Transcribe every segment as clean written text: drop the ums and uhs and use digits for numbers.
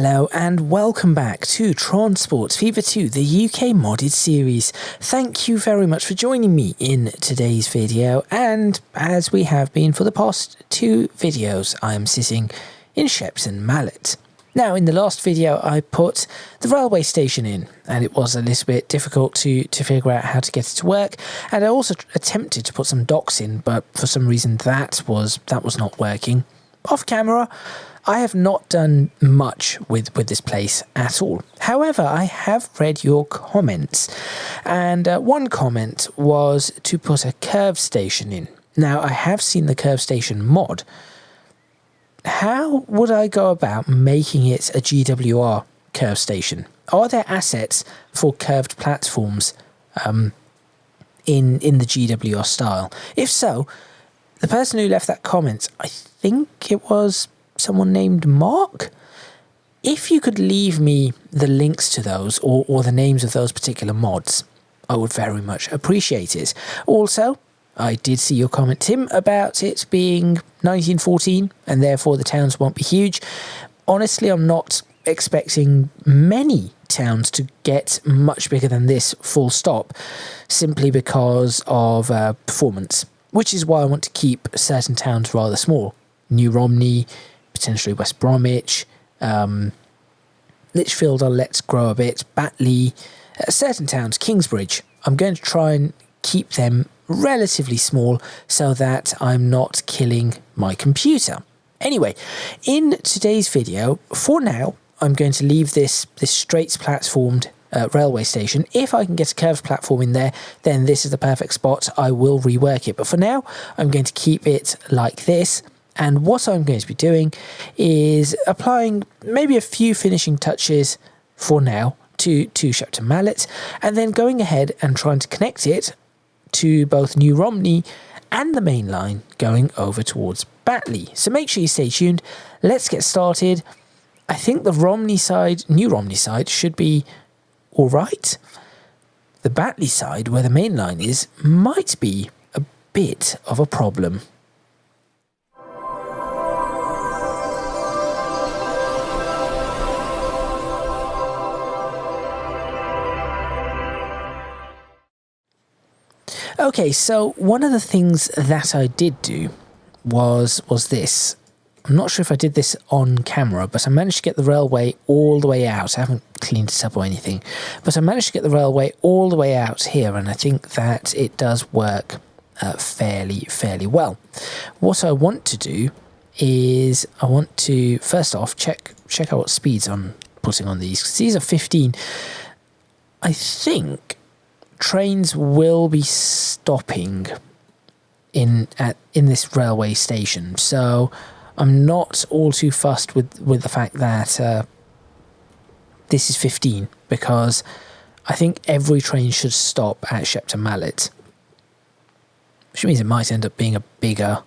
Hello and welcome back to Transport Fever 2, the UK modded series. Thank you very much for joining me in today's video, and as we have been for the past two videos, I am sitting in Shepton Mallet. Now, in the last video I put the railway station in, and it was a little bit difficult to figure out how to get it to work, and I also attempted to put some docks in, but for some reason that was not working. Off camera, I have not done much with this place at all. However, I have read your comments, and one comment was to put a curve station in. Now, I have seen the curve station mod. How would I go about making it a GWR curve station? Are there assets for curved platforms in the GWR style? If so, the person who left that comment, I think it was someone named Mark. If you could leave me the links to those or the names of those particular mods, I would very much appreciate it. Also, I did see your comment, Tim, about it being 1914 and therefore the towns won't be huge. Honestly, I'm not expecting many towns to get much bigger than this, full stop, simply because of performance, which is why I want to keep certain towns rather small. New Romney, potentially West Bromwich, Lichfield I'll let grow a bit, Batley, certain towns, Kingsbridge, I'm going to try and keep them relatively small so that I'm not killing my computer. Anyway, in today's video, for now, I'm going to leave this straight platformed railway station. If I can get a curved platform in there, then this is the perfect spot. I will rework it. But for now, I'm going to keep it like this. And what I'm going to be doing is applying maybe a few finishing touches for now to Shepton Mallet, and then going ahead and trying to connect it to both New Romney and the main line going over towards Batley. So make sure you stay tuned. Let's get started. I think the New Romney side should be all right. The Batley side, where the main line is, might be a bit of a problem. Okay, so one of the things that I did do was this. I'm not sure if I did this on camera, but I managed to get the railway all the way out. I haven't cleaned it up or anything, but I managed to get the railway all the way out here, and I think that it does work fairly well. What I want to do is I want to, first off, check out what speeds I'm putting on these, because these are 15. I think trains will be stopping in this railway station, so I'm not all too fussed with the fact that this is 15, because I think every train should stop at Shepton Mallet, which means it might end up being a bigger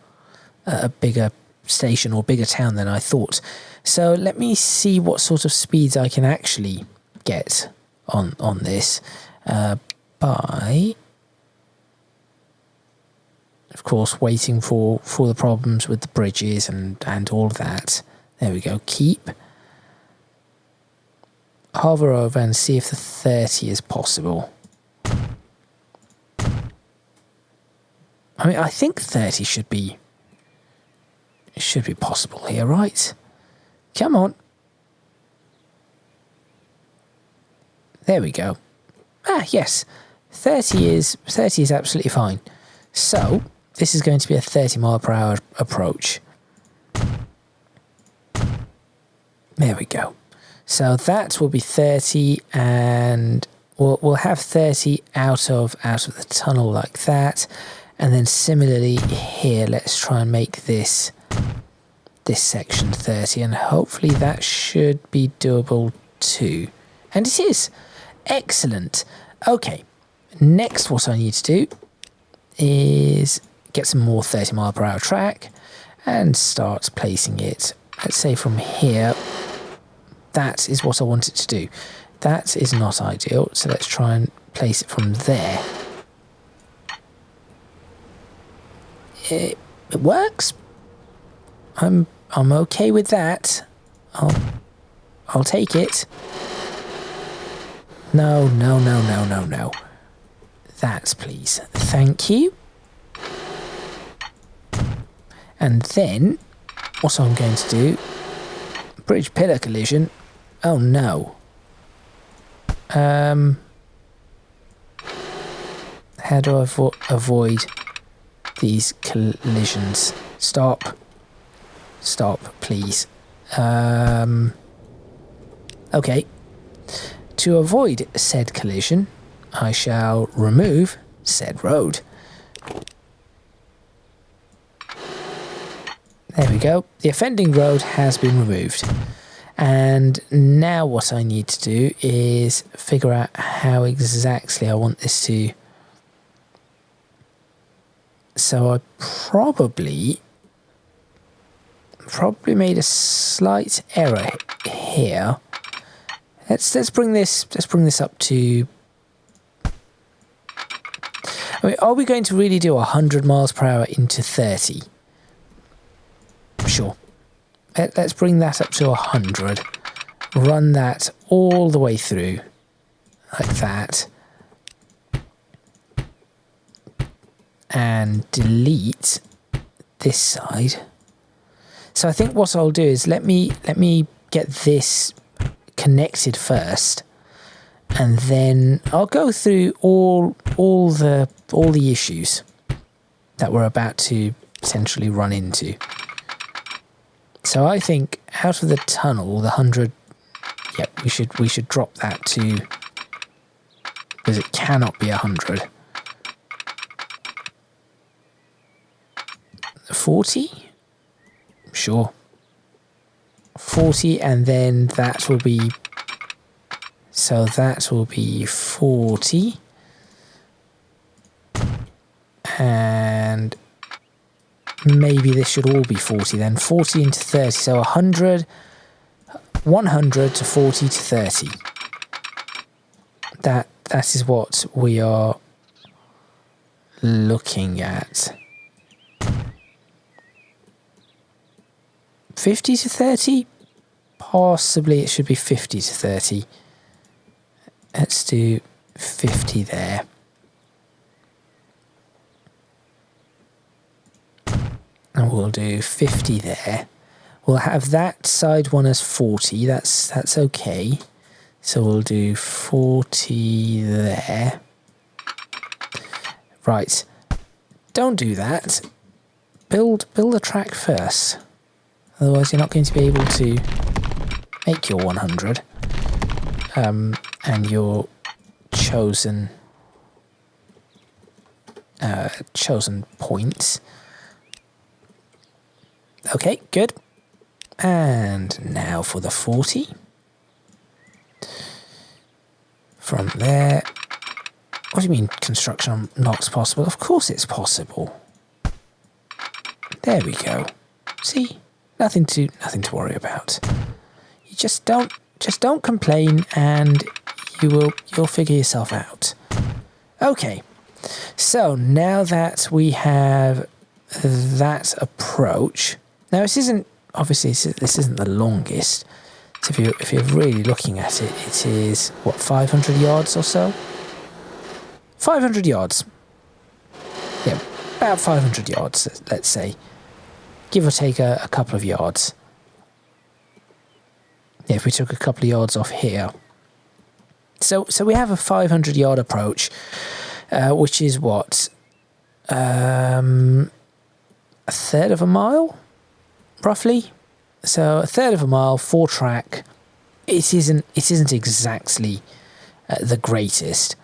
station or bigger town than I thought. So let me see what sort of speeds I can actually get on this. By, of course, waiting for the problems with the bridges and all of that. There we go. Keep. Hover over and see if the 30 is possible. I mean, I think 30 should be possible here, right? Come on. There we go. Ah, yes. 30 is absolutely fine. So, this is going to be a 30 mile per hour approach. There we go. So that will be 30, and we'll have 30 out of the tunnel like that. And then similarly here, let's try and make this section 30, and hopefully that should be doable too. And it is. Excellent. Okay. Next, what I need to do is get some more 30 mile per hour track and start placing it, let's say from here. That is what I want it to do. That is not ideal, so let's try and place it from there. It works. I'm okay with that. I'll take it. No, no, no, no, no, no. That, please. Thank you. And then, what I'm going to do... Bridge pillar collision. Oh, no. How do I avoid these collisions? Stop. Stop, please. Okay. To avoid said collision, I shall remove said road. There we go. The offending road has been removed. And now what I need to do is figure out how exactly I want this to... So I probably made a slight error here. Let's bring this up to... I mean, are we going to really do 100 miles per hour into 30? Sure. Let's bring that up to 100. Run that all the way through. Like that. And delete this side. So I think what I'll do is let me get this connected first. And then I'll go through all the issues that we're about to potentially run into. So I think out of the tunnel, the 100, yep, we should drop that to, because it cannot be 100. 40? Sure. 40, and then that will be, so that will be 40. And maybe this should all be 40 then. 40 into 30, so 100 to 40 to 30. That is what we are looking at. 50 to 30? Possibly it should be 50 to 30. Let's do 50 there. And we'll do 50 there. We'll have that side one as 40. That's okay. So we'll do 40 there. Right. Don't do that. Build a track first. Otherwise you're not going to be able to make your 100. And your chosen points. Okay, good. And now for the 40. From there. What do you mean construction not possible? Of course it's possible. There we go. See? Nothing to worry about. You just don't complain and you'll figure yourself out. Okay. So now that we have that approach, now this isn't the longest. So if you're really looking at it, it is what, 500 yards or so? 500 yards. Yeah, about 500 yards, let's say. Give or take a couple of yards. Yeah, if we took a couple of yards off here. So we have a 500 yard approach, which is what? A third of a mile, roughly. So a third of a mile, 4 track. It isn't exactly the greatest.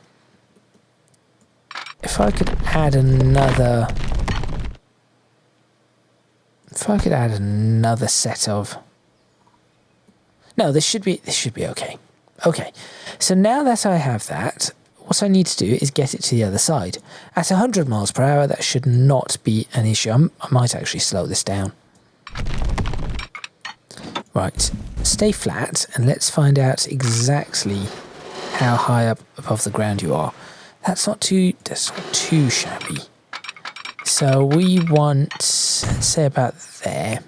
If I could add another set of... No, this should be okay. Okay, so now that I have that, what I need to do is get it to the other side. At 100 miles per hour, that should not be an issue. I might actually slow this down. Right, stay flat and let's find out exactly how high up above the ground you are. That's not too shabby. So we want, let's say about there.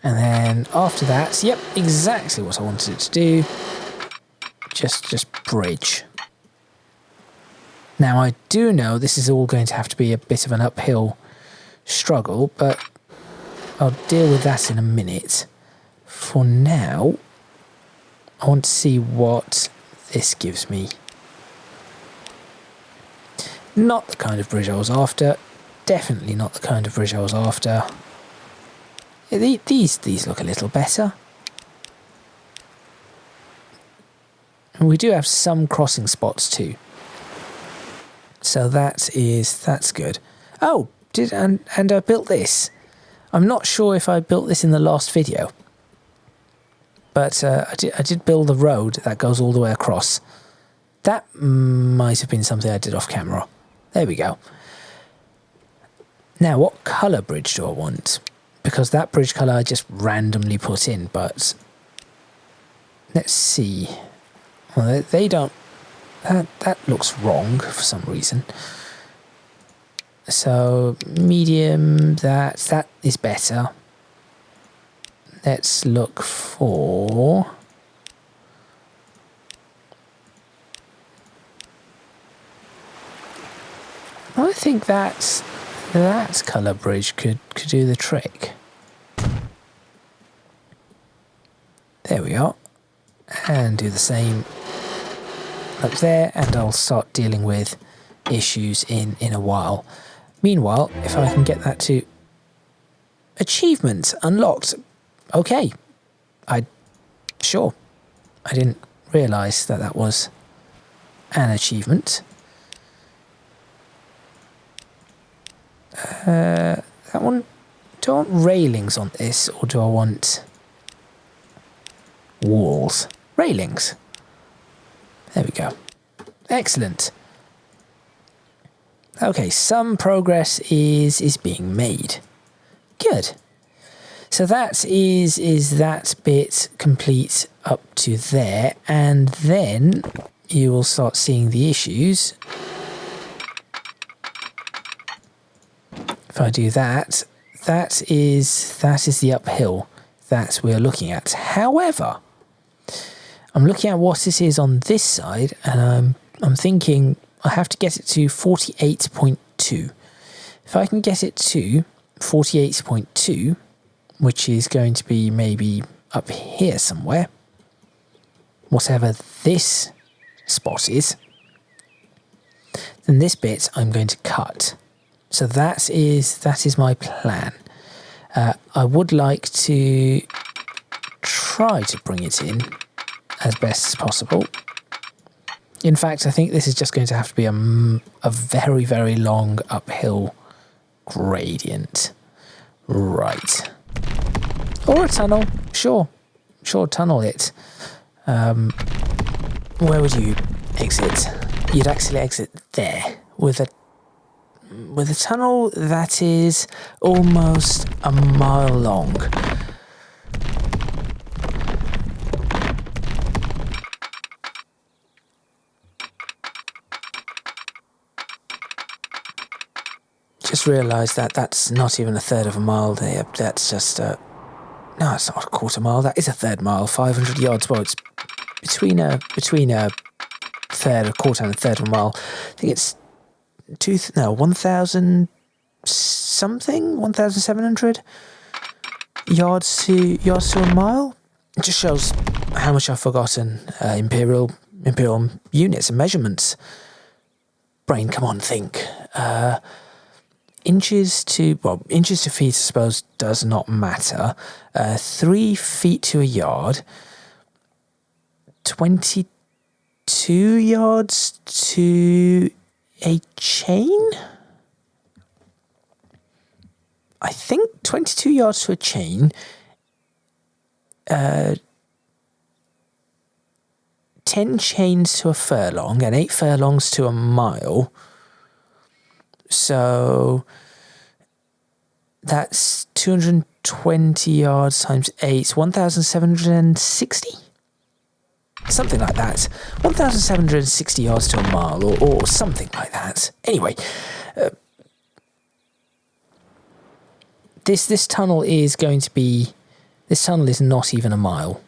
And then after that, yep, exactly what I wanted it to do. Just bridge. Now I do know this is all going to have to be a bit of an uphill struggle, but I'll deal with that in a minute. For now, I want to see what this gives me. Not the kind of bridge I was after. Definitely not the kind of bridge I was after. These look a little better. And we do have some crossing spots too. So that's good. Oh, and I built this. I'm not sure if I built this in the last video, but I did build a road that goes all the way across. That might have been something I did off camera. There we go. Now, what colour bridge do I want? Because that bridge colour I just randomly put in, but let's see. Well, they don't... That looks wrong for some reason. So, medium, that is better. Let's look for... I think that colour bridge could do the trick. There we are. And do the same up there, and I'll start dealing with issues in a while. Meanwhile, if I can get that to achievement unlocked. Okay. Sure. I didn't realise that was an achievement. That one, do I want railings on this, or do I want walls? Railings. There we go. Excellent. Okay, some progress is being made. Good. So that is that bit complete up to there, and then you will start seeing the issues. If I do that, that is the uphill that we're looking at. However, I'm looking at what it is on this side, and I'm thinking I have to get it to 48.2. If I can get it to 48.2, which is going to be maybe up here somewhere, whatever this spot is, then this bit I'm going to cut. So that is my plan. I would like to try to bring it in as best as possible. In fact, I think this is just going to have to be a very, very long uphill gradient. Right. Or a tunnel. Sure, tunnel it. Where would you exit? You'd actually exit there with a tunnel that is almost a mile long. Just realised that that's not even a third of a mile there. That's just no, it's not a quarter mile. That is a third mile, 500 yards. Well, it's between a third, a quarter, and a third of a mile. I think it's 1,000 something, 1,700 yards to a mile. It just shows how much I've forgotten imperial units and measurements. Brain, come on, think. Inches to feet, I suppose, does not matter. 3 feet to a yard. 22 yards to a chain? I think 22 yards to a chain. 10 chains to a furlong, and 8 furlongs to a mile. So that's 220 yards times 8, 1,760? Something like that. 1,760 yards to a mile, or something like that. Anyway, this tunnel is going to be This tunnel is not even a mile.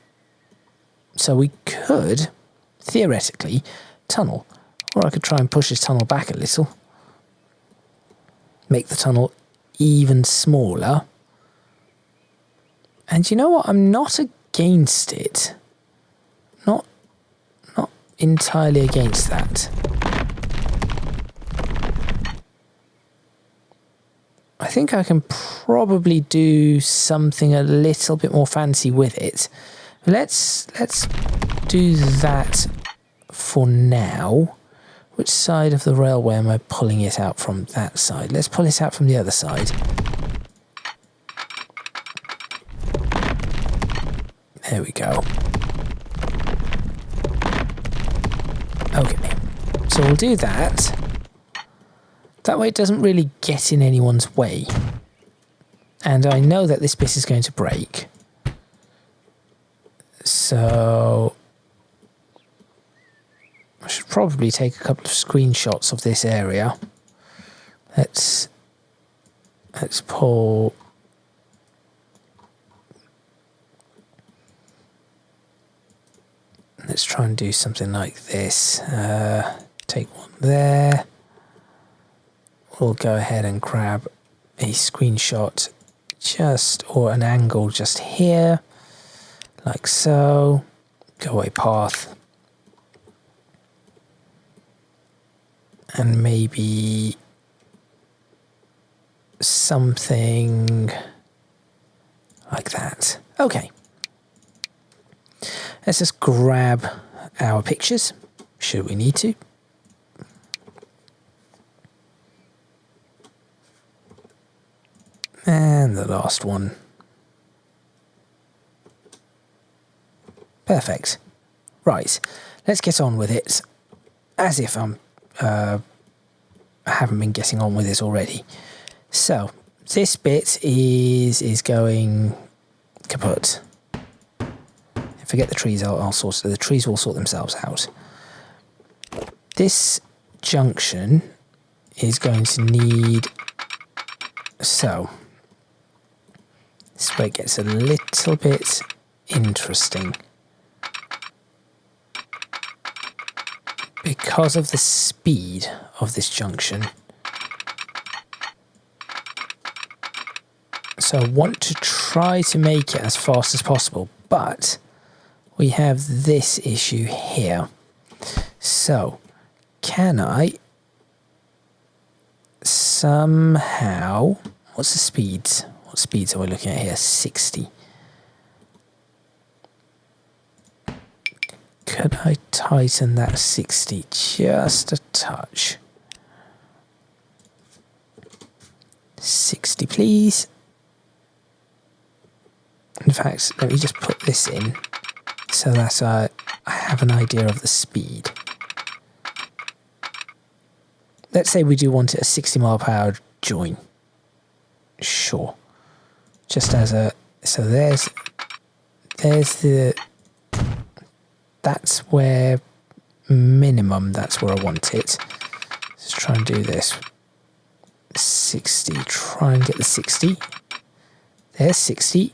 So we could, theoretically, tunnel. Or I could try and push this tunnel back a little. Make the tunnel even smaller. And you know what? I'm not against it. Not entirely against that. I think I can probably do something a little bit more fancy with it. Let's do that for now. Which side of the railway am I pulling it out from? That side. Let's pull it out from the other side. There we go. Okay, so we'll do that. That way it doesn't really get in anyone's way. And I know that this bit is going to break. So I should probably take a couple of screenshots of this area. Let's pull. Let's try and do something like this. Take one there. We'll go ahead and grab a screenshot or an angle just here. Like so. Go away path. And maybe something like that. Okay. Let's just grab our pictures, should we need to. And the last one. Perfect. Right, let's get on with it. As if I haven't been getting on with this already. So, this bit is going kaput. Forget the trees, I'll sort it. The trees will sort themselves out. This junction is going to need... So, this way it gets a little bit interesting. Because of the speed of this junction. So I want to try to make it as fast as possible, but we have this issue here. So, can I somehow... What's the speeds? What speeds are we looking at here? 60. Could I tighten that 60 just a touch? 60, please. In fact, let me just put this in so that I have an idea of the speed. Let's say we do want it a 60 mile per hour join. Sure. Just as a... So there's the... That's where minimum, that's where I want it. Let's try and do this. 60, try and get the 60. There's 60.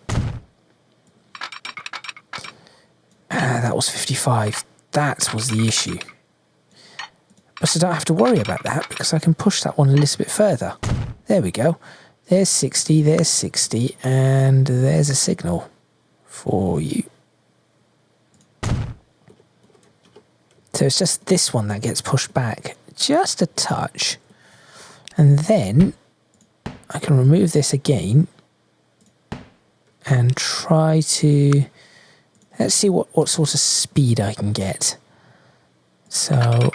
That was 55. That was the issue. But I don't have to worry about that because I can push that one a little bit further. There we go. There's 60, there's 60, and there's a signal for you. So it's just this one that gets pushed back just a touch. And then I can remove this again and try to... Let's see what sort of speed I can get. So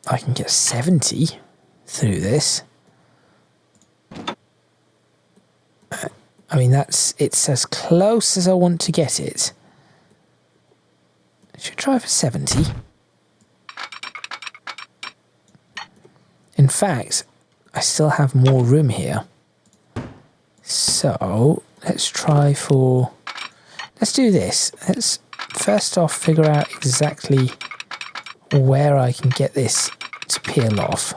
I can get 70 through this. I mean, it's as close as I want to get it. I should try for 70. In fact, I still have more room here. So, let's try for... Let's do this. Let's first off figure out exactly where I can get this to peel off.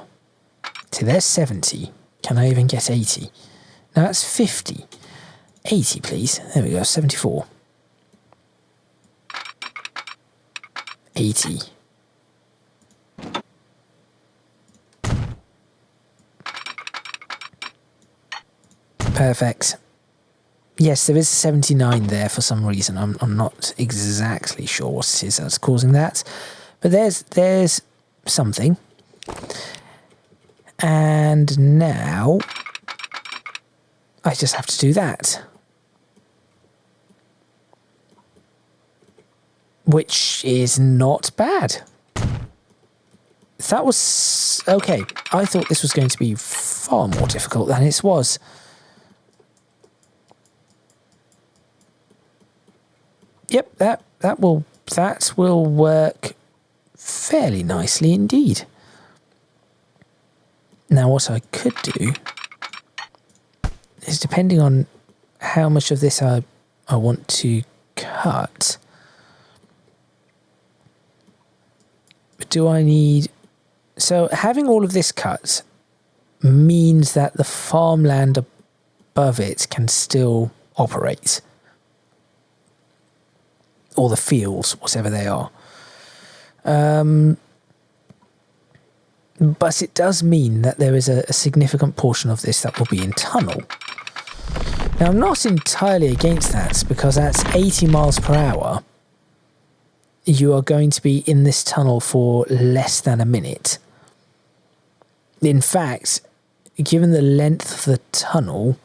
So there's 70. Can I even get 80? Now that's 50. 80, please. There we go, 74. 80. Perfect. Yes, there is 79 there for some reason. I'm not exactly sure what it is that's causing that. But there's something. And now I just have to do that. Which is not bad. That was okay. I thought this was going to be far more difficult than it was. Yep, that will work fairly nicely indeed. Now what I could do is, depending on how much of this I want to cut, do I need... So having all of this cut means that the farmland above it can still operate. Or the fields, whatever they are. But it does mean that there is a significant portion of this that will be in tunnel. Now, I'm not entirely against that, because at 80 miles per hour, you are going to be in this tunnel for less than a minute. In fact, given the length of the tunnel,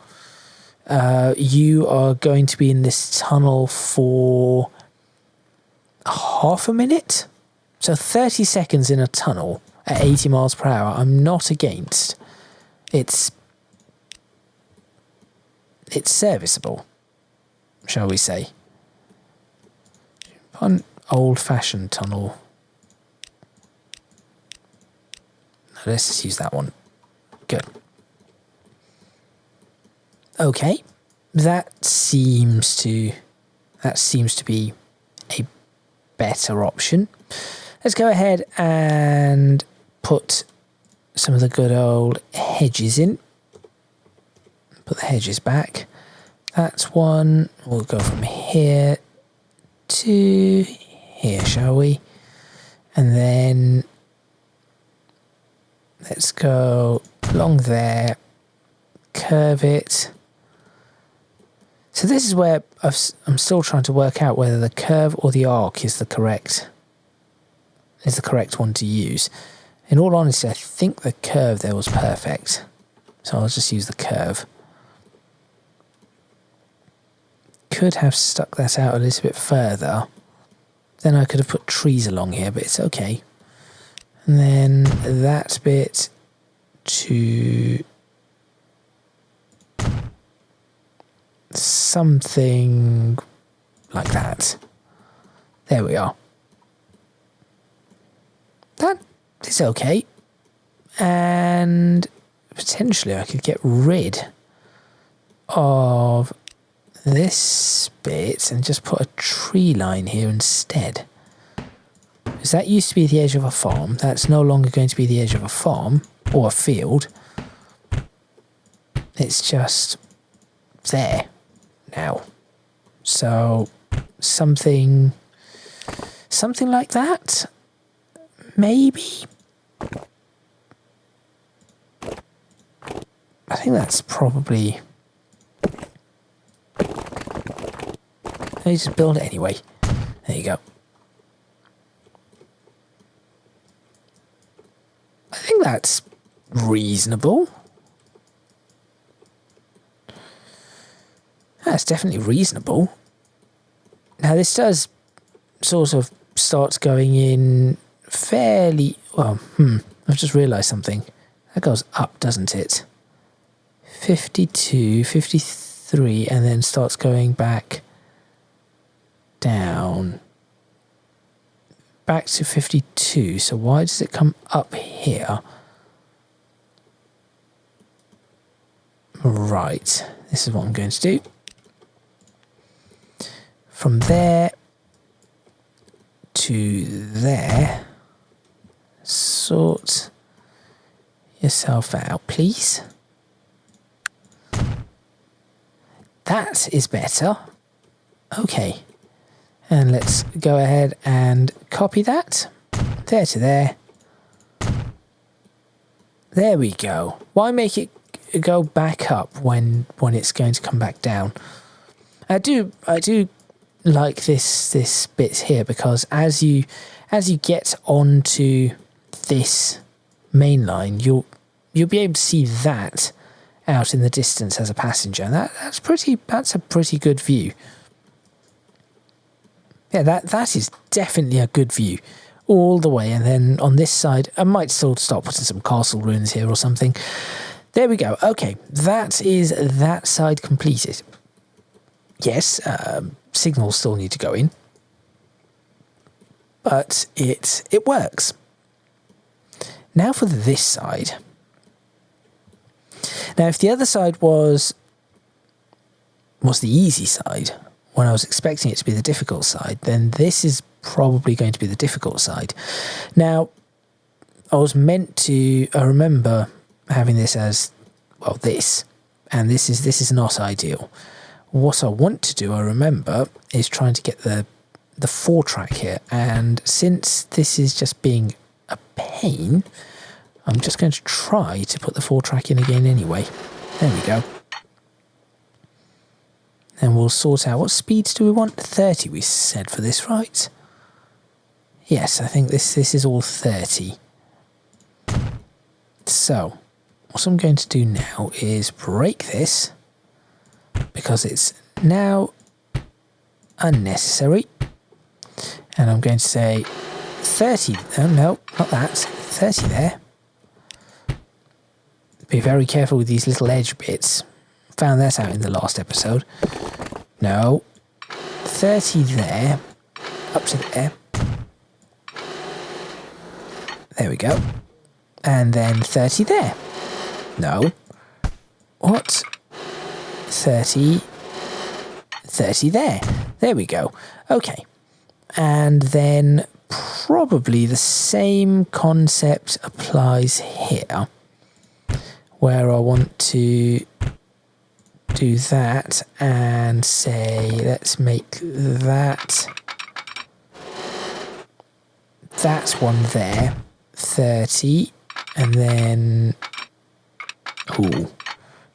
you are going to be in this tunnel for half a minute. So 30 seconds in a tunnel at 80 miles per hour, I'm not against. It's serviceable, shall we say. An old-fashioned tunnel. No, let's just use that one. Good. Okay, that seems to be a better option. Let's go ahead and put some of the good old hedges in. Put the hedges back. That's one. We'll go from here to here, shall we? And then let's go along there, curve it. So this is where I'm still trying to work out whether the curve or the arc is the correct one to use. In all honesty, I think the curve there was perfect. So I'll just use the curve. Could have stuck that out a little bit further. Then I could have put trees along here, but it's okay. And then that bit to something like that. There we are. That is okay. And potentially I could get rid of this bit and just put a tree line here instead. Because that used to be the edge of a farm. That's no longer going to be the edge of a farm or a field. It's just there now. So something like that, maybe. I think that's probably... Let me just build it anyway. There you go. I think that's reasonable. That's definitely reasonable. Now this does sort of start going in fairly... Well, I've just realised something. That goes up, doesn't it? 52, 53, and then starts going back down. Back to 52. So why does it come up here? Right. This is what I'm going to do. From there to there. Sort yourself out, please. That is better. Okay. And let's go ahead and copy that. There to there. There we go. Why make it go back up when it's going to come back down? I do like this bit here, because as you get onto this main line, you'll be able to see that out in the distance as a passenger, and that's a pretty good view. Yeah, that is definitely a good view all the way. And then on this side, I might still start putting some castle ruins here or something. There we go. Okay, that is that side completed. Yes, signals still need to go in, but it works. Now for this side. Now, if the other side was the easy side, when I was expecting it to be the difficult side, then this is probably going to be the difficult side. Now, I remember having this as, well, this, and this is not ideal. What I want to do, I remember, is trying to get the 4-track here, and since this is just being a pain, I'm just going to try to put the 4-track in again anyway. There we go. And we'll sort out, what speeds do we want? 30 we said for this, right? Yes, I think this is all 30. So, what I'm going to do now is break this, because it's now unnecessary. And I'm going to say 30. Oh, no, not that. 30 there. Be very careful with these little edge bits. Found that out in the last episode. No. 30 there. Up to there. There we go. And then 30 there. No. What? 30 there. There we go. Okay. And then probably the same concept applies here, where I want to do that and say, let's make that one there, 30, and then, ooh,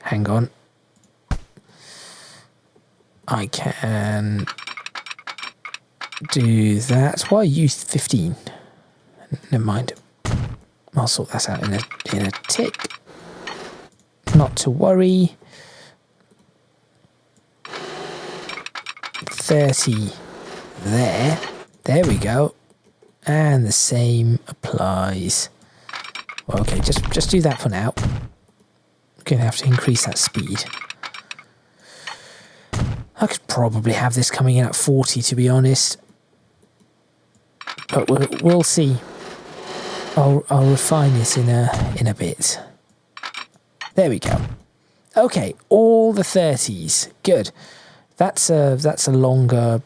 hang on, I can do that. Why use 15? Never mind, I'll sort that out in a tick. Not to worry. 30 there. There we go. And the same applies. Well, okay, just do that for now. I'm going to have to increase that speed. I could probably have this coming in at 40, to be honest. But we'll see. I'll refine this in a bit. There we go. Okay, all the 30s. Good. That's a longer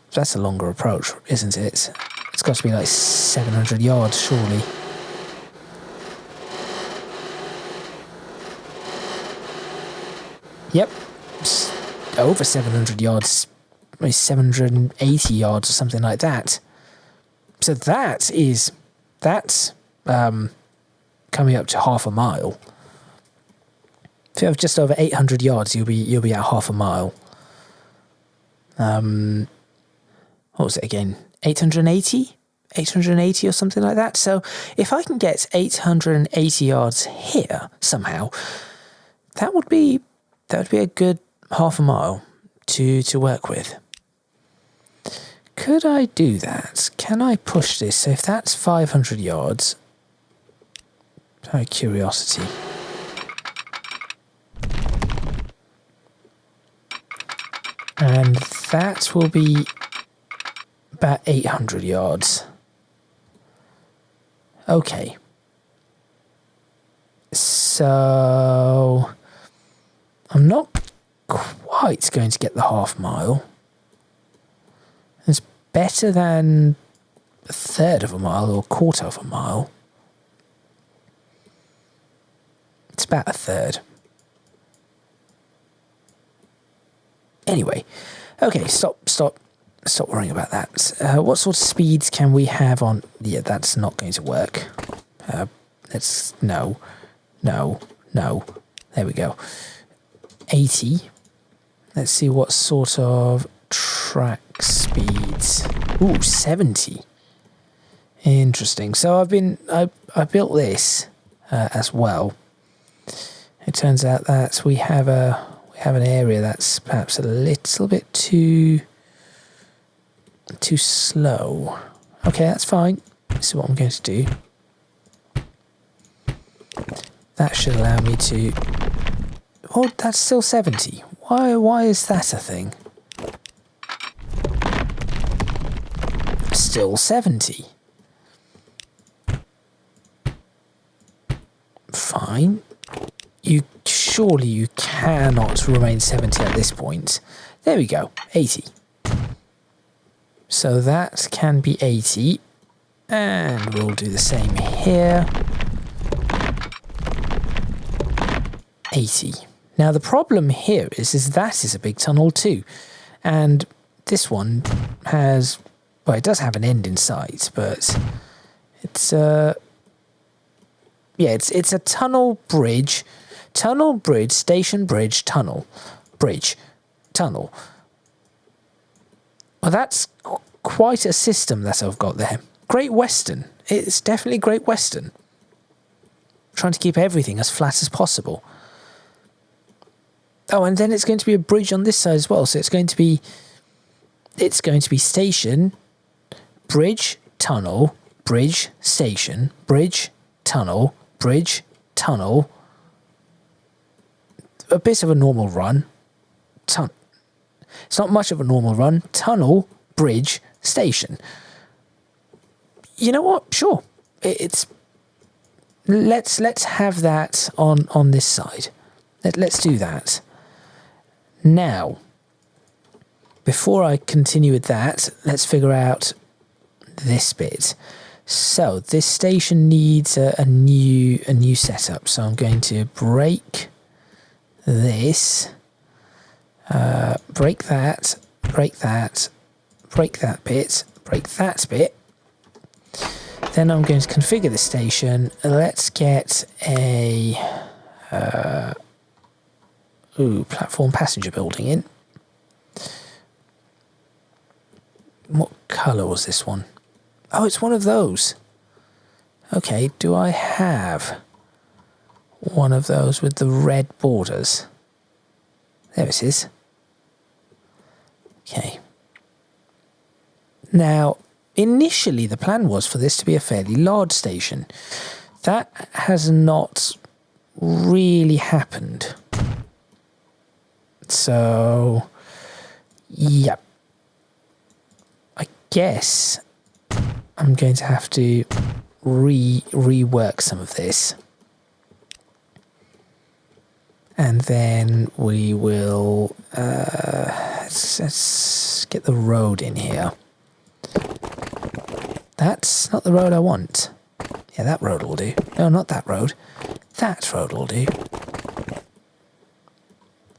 approach, isn't it? It's got to be like 700 yards, surely. Yep. It's over 700 yards. Maybe 780 yards or something like that. So that's coming up to half a mile. If you have just over 800 yards, you'll be at half a mile. What was it again? 880? 880 or something like that. So if I can get 880 yards here somehow, that would be a good half a mile to work with. Could I do that? Can I push this? So if that's 500 yards, out of curiosity. And that will be about 800 yards. Okay. So I'm not quite going to get the half mile. It's better than a third of a mile or a quarter of a mile. It's about a third. Anyway, okay, stop worrying about that. What sort of speeds can we have on... Yeah, that's not going to work. No. There we go. 80. Let's see what sort of track speeds. Ooh, 70. Interesting. So I built this as well. It turns out that we have an area that's perhaps a little bit too slow. Okay, that's fine. This is what I'm going to do. That should allow me to... Oh, that's still 70. Why is that a thing? Still 70. Fine. Surely you cannot remain 70 at this point. There we go, 80. So that can be 80. And we'll do the same here. 80. Now the problem here is that is a big tunnel too. And this one has... Well, it does have an end in sight, but it's yeah, it's a tunnel bridge, station bridge, tunnel, bridge, tunnel. Well, that's quite a system that I've got there. Great Western. It's definitely Great Western. Trying to keep everything as flat as possible. Oh, and then it's going to be a bridge on this side as well. So it's going to be station, bridge, tunnel, bridge, station, bridge, tunnel, bridge, tunnel. A bit of a normal run. It's not much of a normal run. Tunnel, bridge, station. You know what? Sure. Let's have that on this side. Let's do that. Now, before I continue with that, let's figure out this bit. So this station needs a new setup. So I'm going to break this, break that, break that, break that bit, break that bit. Then I'm going to configure the station. Let's get a platform passenger building in. What colour was this one? Oh, it's one of those. Okay, do I have one of those with the red borders? There it is. Okay. Now, initially the plan was for this to be a fairly large station. That has not really happened. So, yeah. I guess I'm going to have to rework some of this. And then we will... let's get the road in here. That's not the road I want. Yeah, that road will do. No, not that road. That road will do.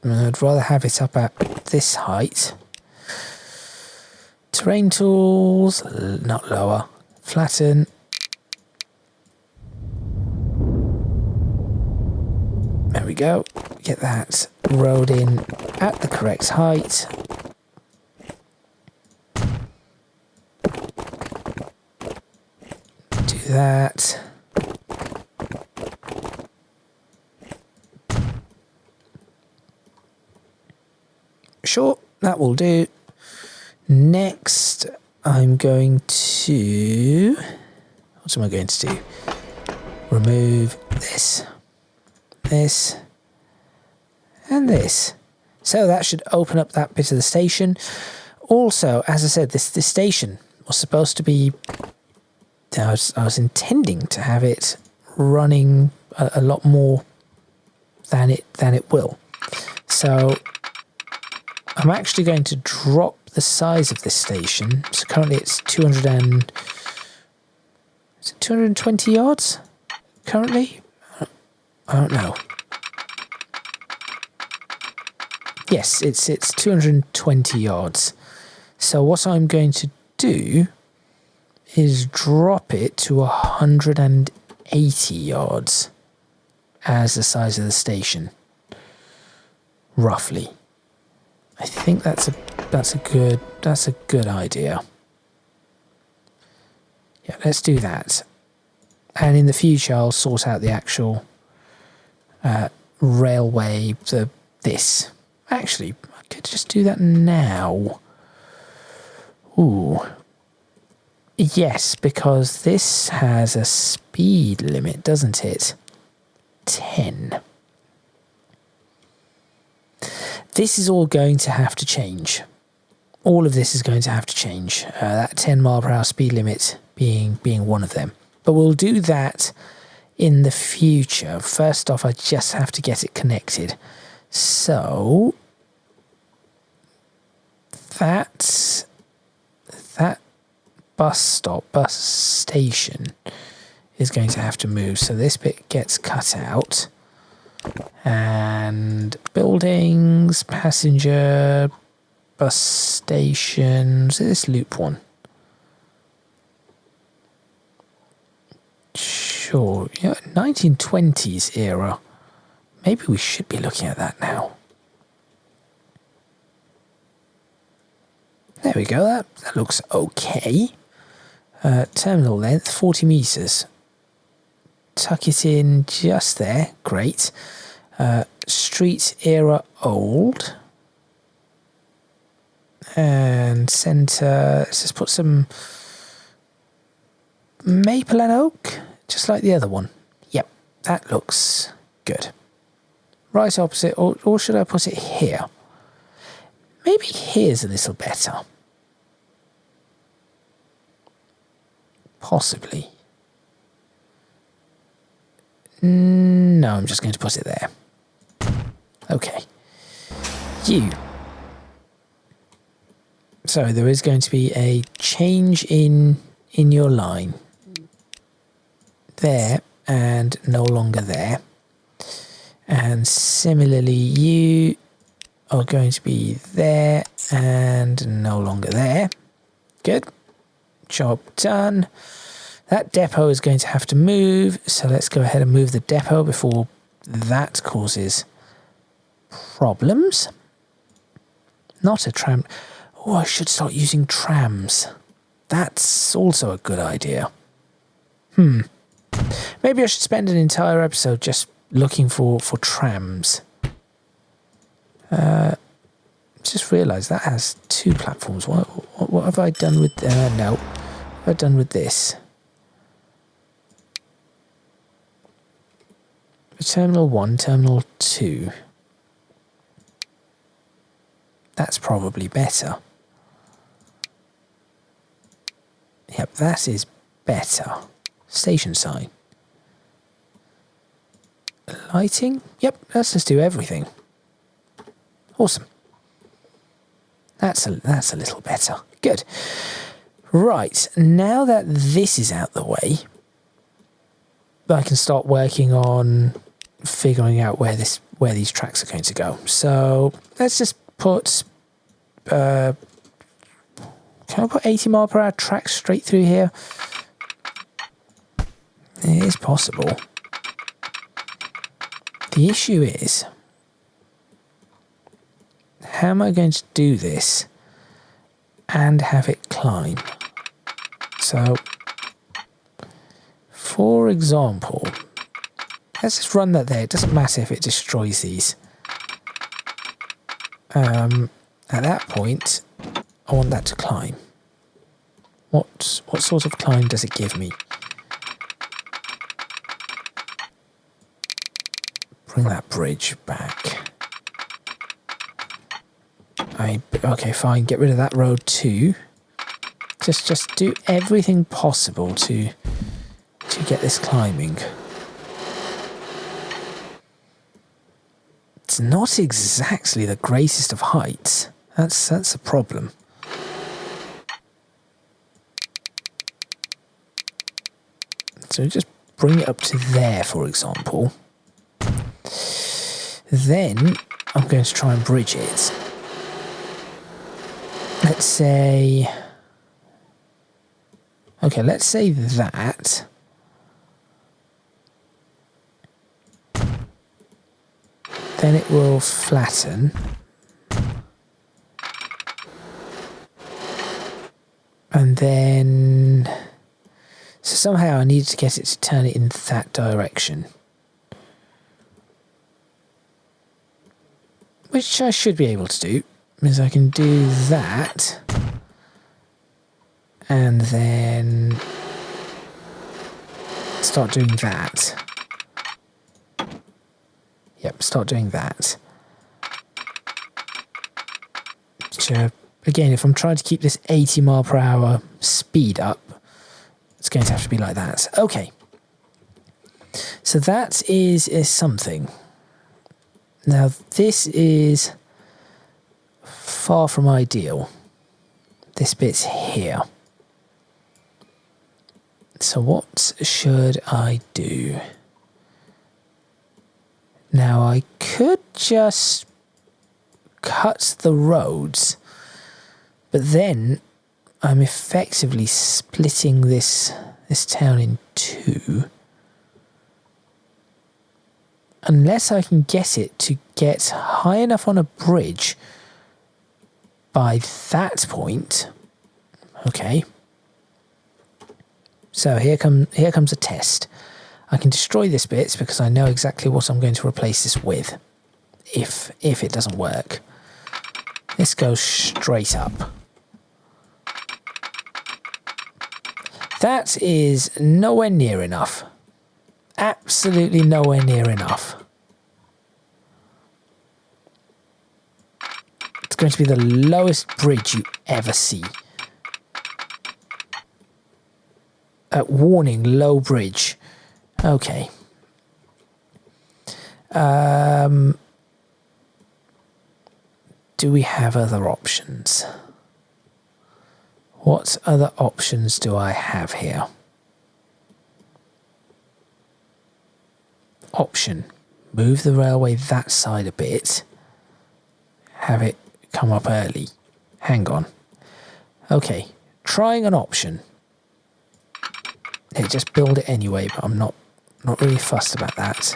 I'd rather have it up at this height. Terrain tools, not lower. Flatten. There we go. Get that road in at the correct height. Do that. Sure, that will do. Next, I'm going to... What am I going to do? Remove this, this, and this. So that should open up that bit of the station. Also, as I said, this station was supposed to be... I was intending to have it running a lot more than it will. So I'm actually going to drop the size of this station. So currently it's 220 yards? Currently? I don't know. Yes, it's 220 yards. So what I'm going to do is drop it to 180 yards as the size of the station, roughly. I think that's a good idea. Yeah, let's do that. And in the future, I'll sort out the actual railway. This. Actually, I could just do that now. Ooh. Yes, because this has a speed limit, doesn't it? 10. This is all going to have to change. All of this is going to have to change. That 10 mile per hour speed limit being one of them. But we'll do that in the future. First off, I just have to get it connected. So that bus station is going to have to move. So this bit gets cut out. And buildings, passenger, bus stations. This loop one. Sure. Yeah, 1920s era. Maybe we should be looking at that now. There we go. That looks okay. Terminal length 40 meters. Tuck it in just there. Great. Street era old. And centre. Let's just put some maple and oak, just like the other one. Yep, that looks good. Right opposite, or should I put it here? Maybe here's a little better. Possibly. No, I'm just going to put it there. Okay. So there is going to be a change in your line. There and no longer there. And similarly, you are going to be there and no longer there. Good. Job done. That depot is going to have to move, so let's go ahead and move the depot before that causes problems. Not a tram. Oh, I should start using trams. That's also a good idea. Maybe I should spend an entire episode just looking for trams. Just realised that has 2 platforms. What have I done with... no. What have I done with this? Terminal 1, Terminal 2. That's probably better. Yep, that is better. Station sign. Lighting? Yep, let's just do everything. Awesome. That's a little better. Good. Right, now that this is out the way, I can start working on figuring out where these tracks are going to go. So let's just put can I put 80 mile per hour tracks straight through here? It is possible. The issue is, how am I going to do this and have it climb? So, for example, let's just run that there. It doesn't matter if it destroys these. At that point, I want that to climb. What sort of climb does it give me? Bring that bridge back. Okay, fine. Get rid of that road too. Just do everything possible to get this climbing. It's not exactly the greatest of heights. That's a problem. So just bring it up to there, for example. Then I'm going to try and bridge it. Let's say... Okay, let's say that. Then it will flatten. And then... So somehow I needed to get it to turn it in that direction. Which I should be able to do, because I can do that. And then start doing that. Yep, start doing that. So, again, if I'm trying to keep this 80 mile per hour speed up, it's going to have to be like that. Okay. So that is something. Now, this is far from ideal. This bit's here. So what should I do? Now, I could just cut the roads, but then I'm effectively splitting this town in two. Unless I can get it to get high enough on a bridge by that point. Okay. So here comes a test. I can destroy this bit because I know exactly what I'm going to replace this with. If it doesn't work. This goes straight up. That is nowhere near enough. Absolutely nowhere near enough. It's going to be the lowest bridge you ever see. Warning, low bridge. Okay. Do we have other options? What other options do I have here? Option. Move the railway that side a bit. Have it come up early. Hang on. Okay. Trying an option. Yeah, just build it anyway, but I'm not really fussed about that.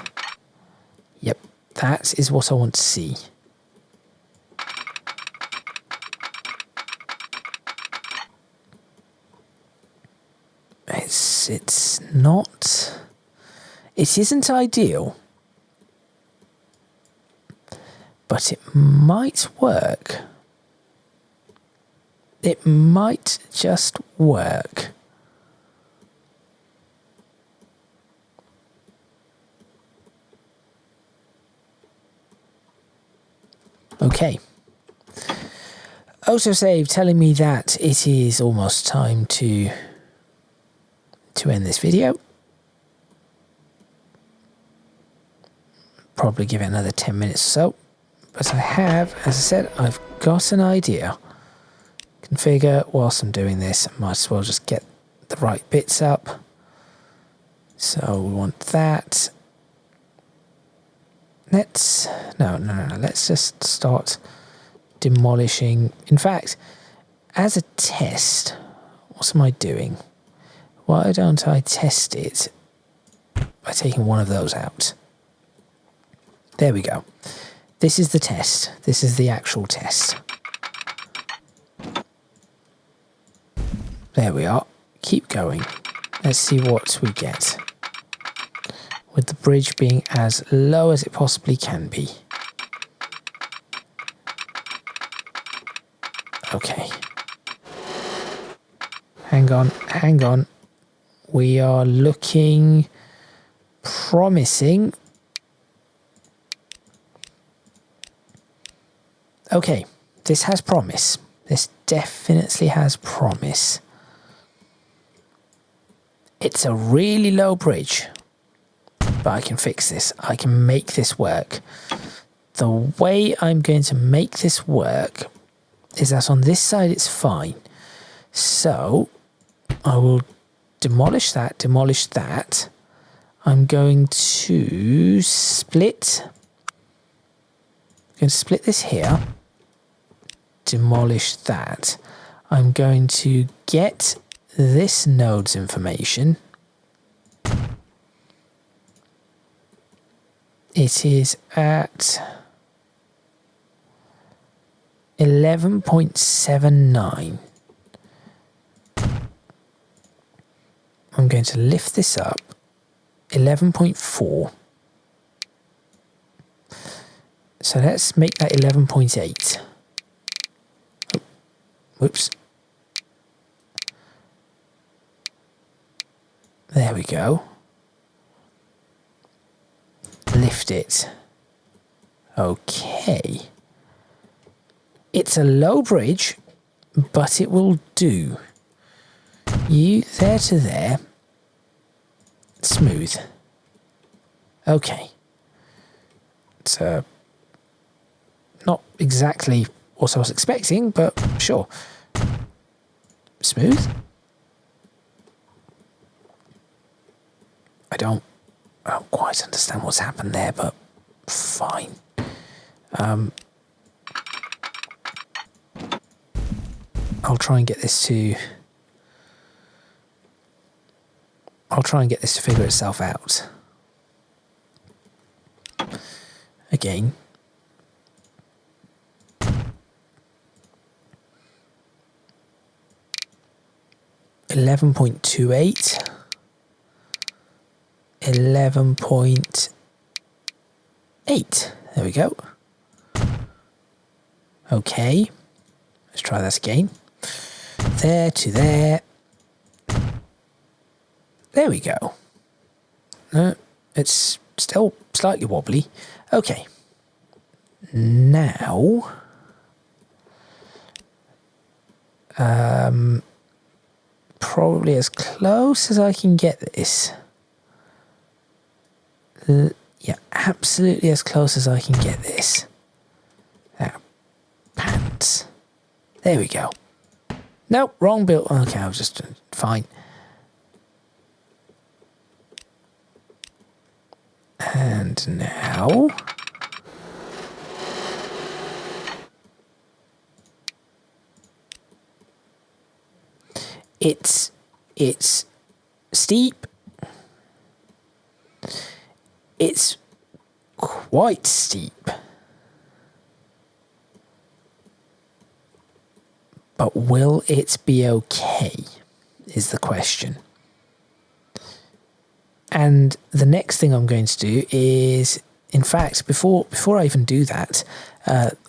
Yep. That is what I want to see. It's not... It isn't ideal, but it might work. It might just work. Okay. Autosave telling me that it is almost time to end this video. Probably give it another 10 minutes or so. But I have, as I said, I've got an idea. Configure whilst I'm doing this. I might as well just get the right bits up. So we want that. Let's just start demolishing. In fact, as a test, what am I doing? Why don't I test it by taking one of those out? There we go. This is the test. This is the actual test. There we are. Keep going. Let's see what we get. With the bridge being as low as it possibly can be. Okay. Hang on. We are looking promising. Okay, this has promise. This definitely has promise. It's a really low bridge, but I can fix this. I can make this work. The way I'm going to make this work is that on this side it's fine. So I will demolish that. I'm going to split. I'm going to split this here, demolish that. I'm going to get this node's information. It is at 11.79. I'm going to lift this up, 11.4. So let's make that 11.8. Oh, whoops. There we go. Lift it. Okay. It's a low bridge, but it will do. You there to there. Smooth. Okay. It's not exactly what I was expecting, but sure. Smooth. I don't quite understand what's happened there, but fine. I'll try and get this to figure itself out. Again. $11.28. 11.8. There we go. Okay. Let's try this again. There to there. There we go. It's still slightly wobbly. Okay. Now, probably as close as I can get this. Yeah, absolutely as close as I can get this. Pants. There we go. Nope, wrong build. Okay, I was just fine. And now it's steep. It's quite steep. But will it be okay, is the question. And the next thing I'm going to do is, in fact, before I even do that,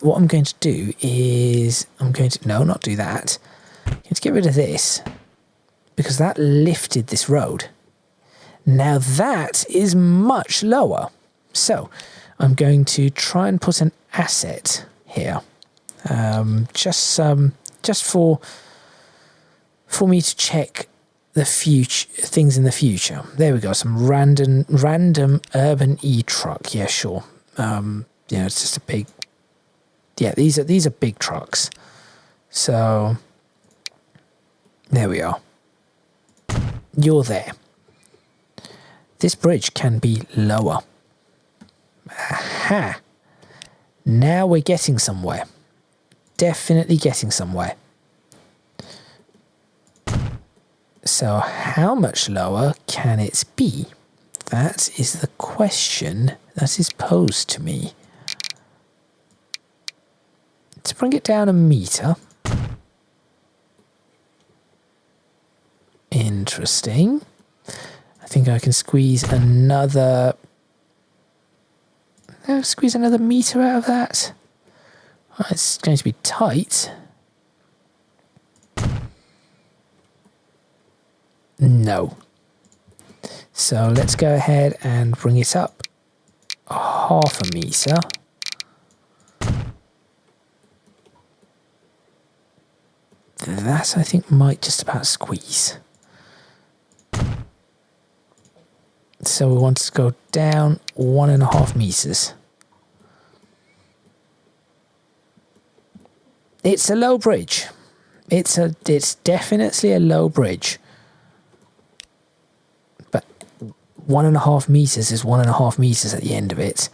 what I'm going to do is, not do that. I'm going to get rid of this, because that lifted this road. Now that is much lower. So I'm going to try and put an asset here. Just for me to check the future things in the future. There we go. Some random urban e-truck. Yeah, sure. It's just a big. Yeah, these are big trucks. So there we are. You're there. This bridge can be lower. Aha! Now we're getting somewhere. Definitely getting somewhere. So how much lower can it be? That is the question that is posed to me. Let's bring it down a meter. Interesting. I think I can squeeze another meter out of that. It's going to be tight. No. So let's go ahead and bring it up half a meter. That I think might just about squeeze. So we want to go down 1.5 meters. It's a low bridge. It's definitely a low bridge. But 1.5 meters is 1.5 meters at the end of it.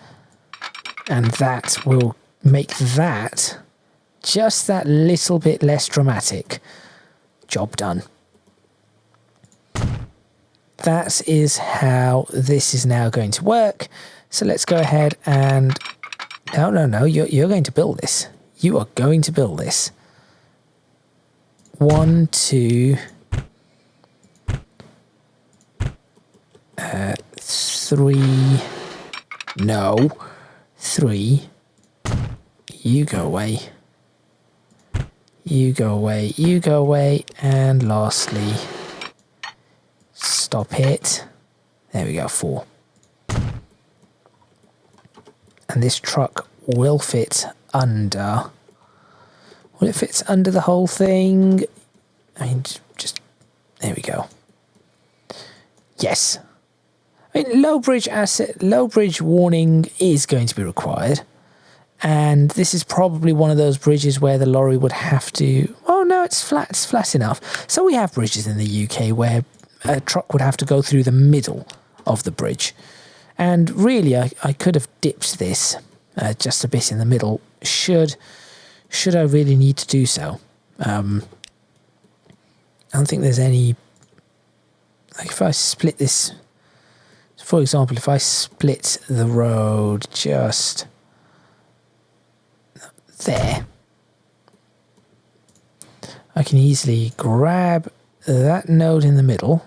And that will make that just that little bit less dramatic. Job done. That is how this is now going to work. So let's go ahead and... No, you're going to build this. You are going to build this. 1, 2... 3... No. 3... You go away. You go away. You go away. And lastly... Stop it. There we go, 4. And this truck will fit under... Will it fit under the whole thing? I mean, just... There we go. Yes. I mean, low bridge warning is going to be required. And this is probably one of those bridges where the lorry would have to... Oh, no, it's flat enough. So we have bridges in the UK where a truck would have to go through the middle of the bridge. And really, I could have dipped this just a bit in the middle, should I really need to do so. I don't think there's any... Like if I split this... For example, if I split the road just there, I can easily grab that node in the middle.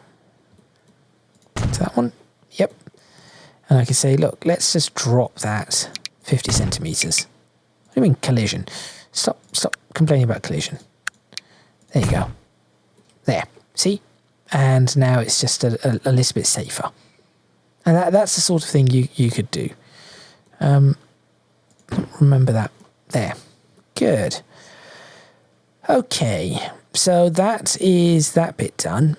Is that one? Yep. And I can say, look, let's just drop that 50 centimeters. What do you mean collision? Stop complaining about collision. There you go. There. See? And now it's just a little bit safer. And that's the sort of thing you could do. Remember that. There. Good. Okay. So that is that bit done.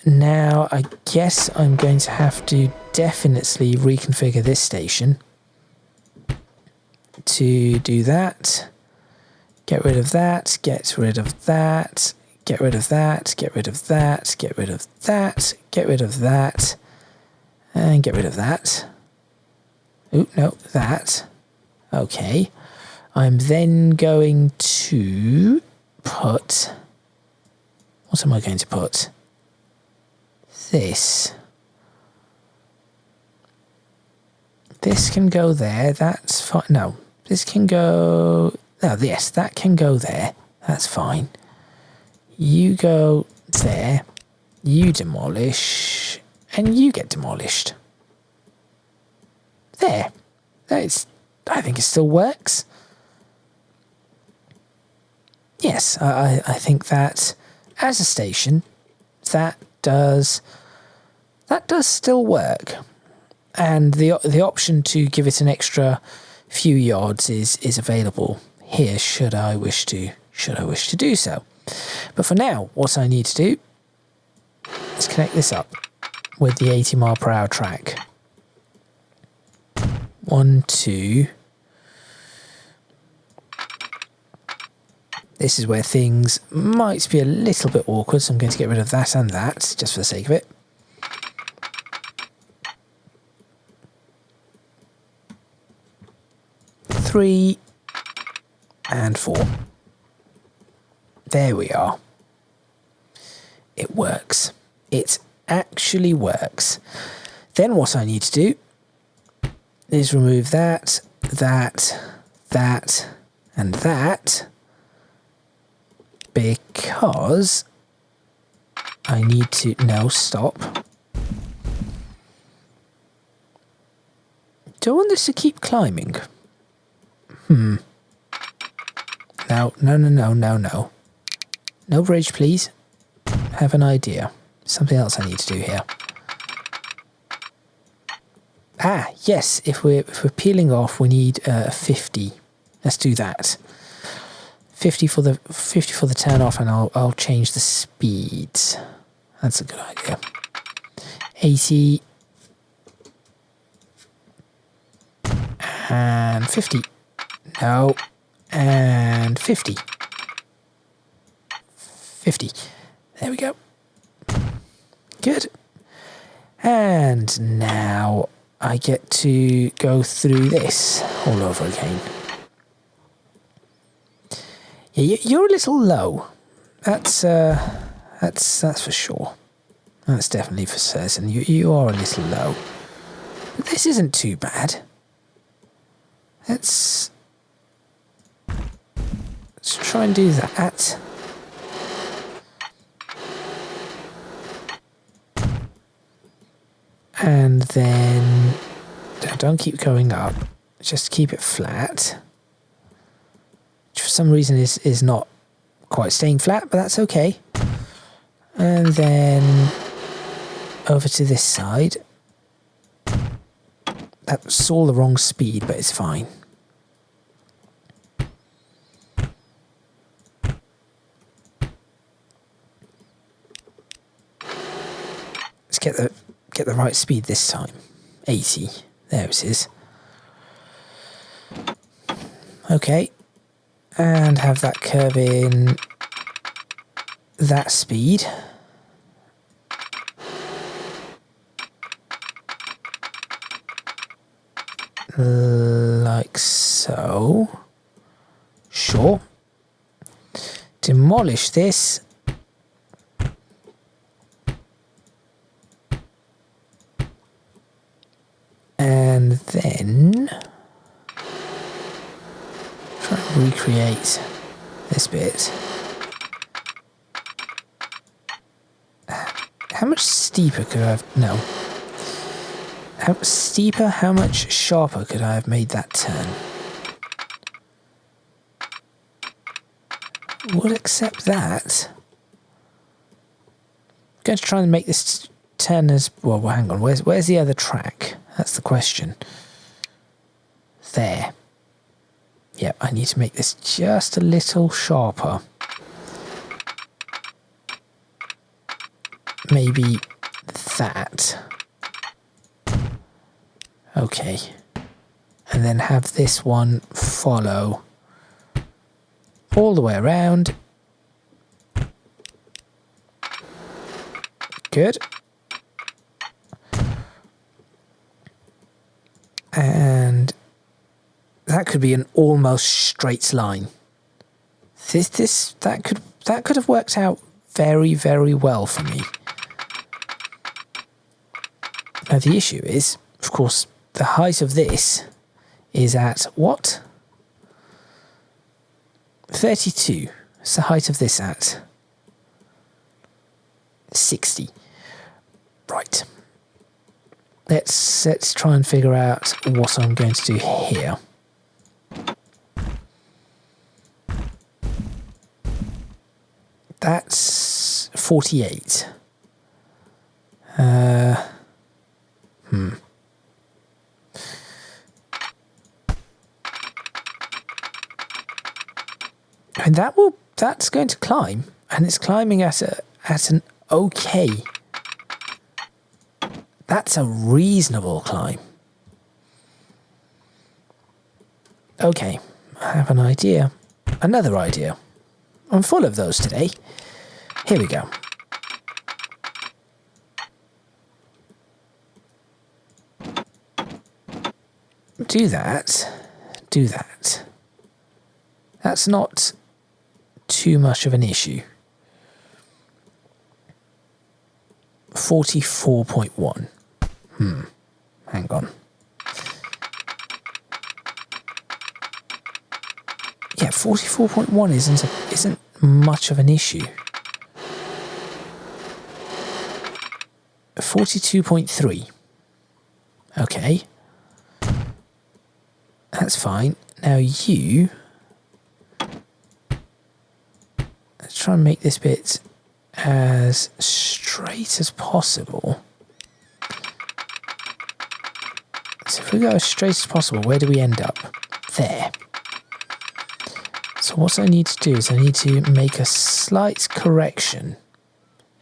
Now, I guess I'm going to have to definitely reconfigure this station to do that. Get rid of that, get rid of that, get rid of that, get rid of that, get rid of that, get rid of that, and get rid of that. Ooh, no, that. Okay. I'm then going to put... What am I going to put? This can go there. That's fine. No, this can go... No, yes, that can go there. That's fine. You go there. You demolish. And you get demolished. There. I think it still works. Yes, I think that as a station, that does still work, and the option to give it an extra few yards is available here should I wish to do so. But for now, what I need to do is connect this up with the 80 mile per hour track. 1, 2. This is where things might be a little bit awkward, so I'm going to get rid of that and that, just for the sake of it. Three and 4. There we are. It works. It actually works. Then what I need to do is remove that, and that, because I need to... No, stop. Do I want this to keep climbing? No. No bridge, please. Have an idea. Something else I need to do here. Ah, yes. If we're peeling off, we need 50. Let's do that. 50 for the turn off, and I'll change the speeds. That's a good idea. 80 and 50. No, and 50. 50. There we go. Good. And now I get to go through this all over again. Yeah, you're a little low. That's for sure. That's definitely for certain. You are a little low. But this isn't too bad. Let's try and do that. And then don't keep going up. Just keep it flat. Which for some reason is not quite staying flat, but that's okay. And then over to this side. That's all the wrong speed, but it's fine. Let's get the right speed this time. 80. There it is. Okay. And have that curve in that speed. Like so. Sure. Demolish this. And then try and recreate this bit. How much steeper could I have? No. How steeper? How much sharper could I have made that turn? Would accept that. I'm going to try and make this turn as well. Hang on. Where's the other track? That's the question. There. Yep, I need to make this just a little sharper. Maybe that. Okay. And then have this one follow all the way around. Good. And that could be an almost straight line. That could have worked out very, very well for me. Now the issue is, of course, the height of this is at what? 32. What's the height of this at? 60. Right. Let's try and figure out what I'm going to do here. That's 48. And that's going to climb, and it's climbing at an okay. That's a reasonable climb. Okay, I have an idea. Another idea. I'm full of those today. Here we go. Do that. Do that. That's not too much of an issue. 44.1. Hang on. Yeah, 44.1 isn't much of an issue. 42.3. Okay. That's fine. Now you... Let's try and make this bit as straight as possible. So if we go as straight as possible, where do we end up? There. So what I need to do is I need to make a slight correction.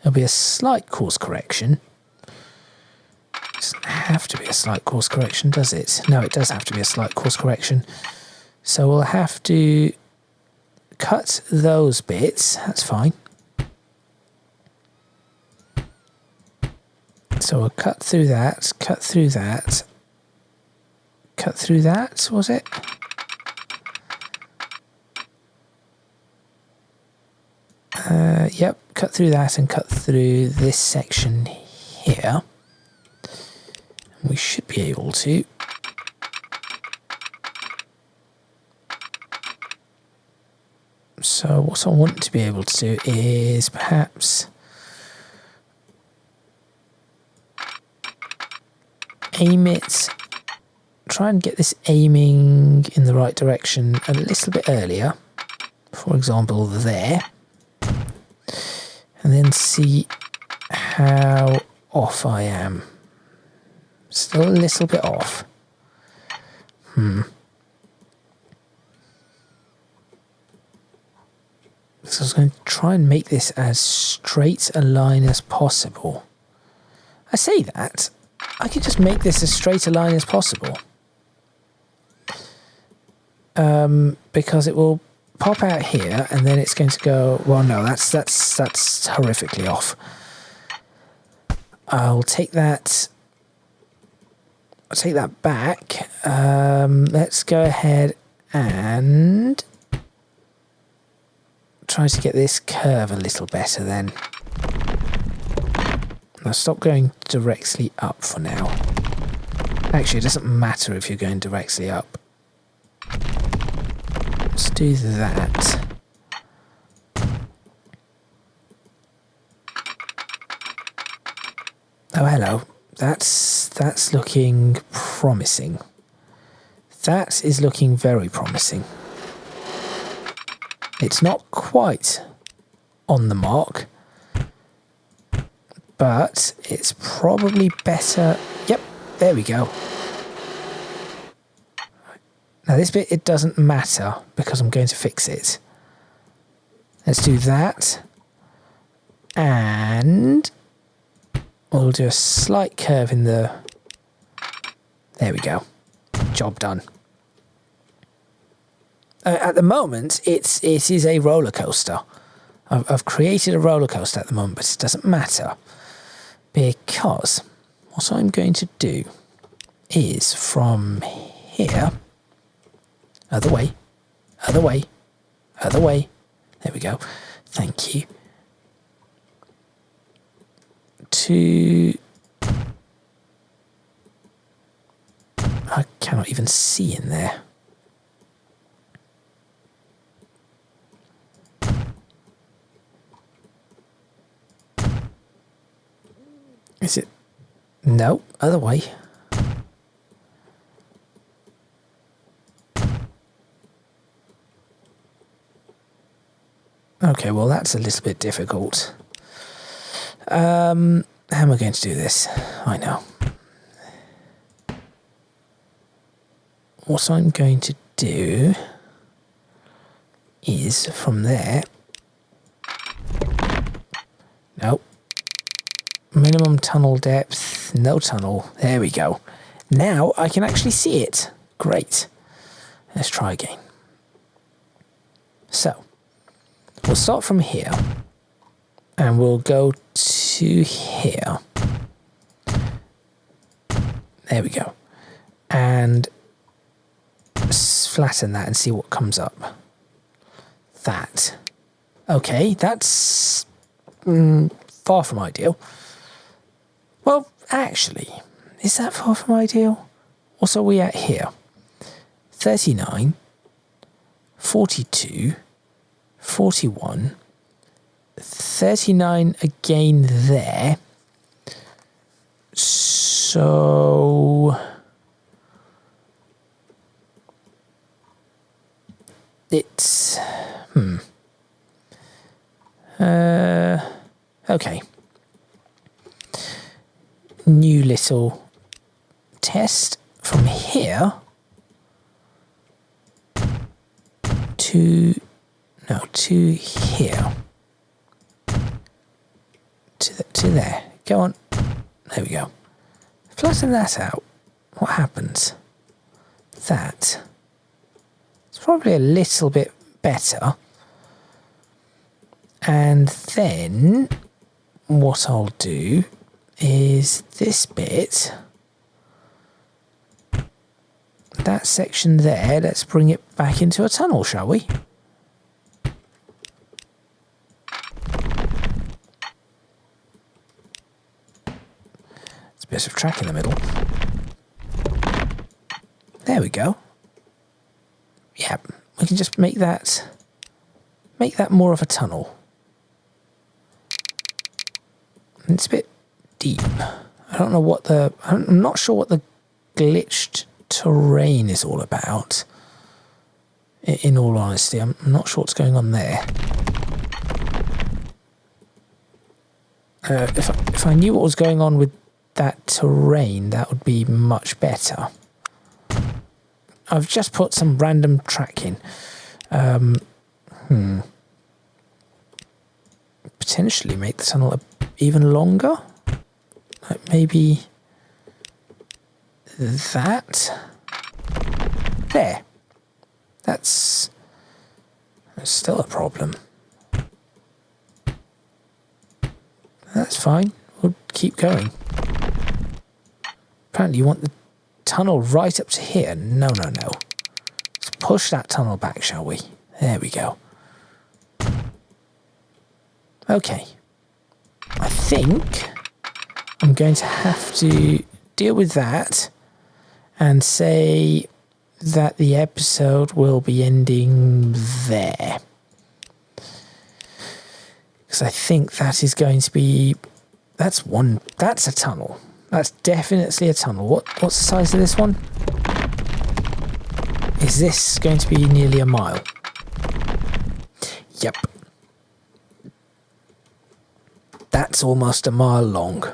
It'll be a slight course correction. It doesn't have to be a slight course correction, does it? No, it does have to be a slight course correction. So we'll have to cut those bits. That's fine. So we'll cut through that, cut through that, cut through that, was it? Yep, cut through that and cut through this section here. We should be able to. So what I want to be able to do is perhaps aim it, try and get this aiming in the right direction a little bit earlier, for example there, and then see how off I am. Still a little bit off. So I was going to try and make this as straight a line as possible. I say that, I could just make this as straight a line as possible. Because it will pop out here and then it's going to go, well no, that's horrifically off. I'll take that back. Let's go ahead and try to get this curve a little better then. Now stop going directly up for now. Actually, it doesn't matter if you're going directly up. Let's do that. Oh, hello. That's looking promising. That is looking very promising. It's not quite on the mark, but it's probably better. Yep, there we go. Now this bit, it doesn't matter because I'm going to fix it. Let's do that. And we'll do a slight curve in the... There we go. Job done. At the moment, it is a roller coaster. I've created a roller coaster at the moment, but it doesn't matter. Because what I'm going to do is from here... Other way, other way, other way. There we go. Thank you. I cannot even see in there. Is it? No, other way. Okay, well that's a little bit difficult. How am I going to do this? I know. What I'm going to do is from there... No. Minimum tunnel depth, no tunnel. There we go. Now I can actually see it. Great. Let's try again. So, we'll start from here and we'll go to here. There we go. And flatten that and see what comes up. That. Okay, that's far from ideal. Well, actually, is that far from ideal? What are we at here? 39, 42, 41, 39 again there. So it's okay. New little test from here to here to there. Go on. There we go. Flatten that out. What happens? That. It's probably a little bit better. And then what I'll do is this bit, that section there, let's bring it back into a tunnel, shall we? It's a bit of track in the middle. There we go. Yeah, we can just make that more of a tunnel. And it's a bit deep. I don't know what I'm not sure what the glitched terrain is all about. In all honesty, I'm not sure what's going on there. If I knew what was going on with that terrain, that would be much better. I've just put some random track in. Potentially make the tunnel even longer. Like maybe that. There. That's still a problem. That's fine. We'll keep going. Apparently you want the tunnel right up to here. No. Let's push that tunnel back, shall we? There we go. Okay. I think I'm going to have to deal with that and say that the episode will be ending there. Because I think that is going to be... That's a tunnel. That's definitely a tunnel. What's the size of this one? Is this going to be nearly a mile? Yep. That's almost a mile long.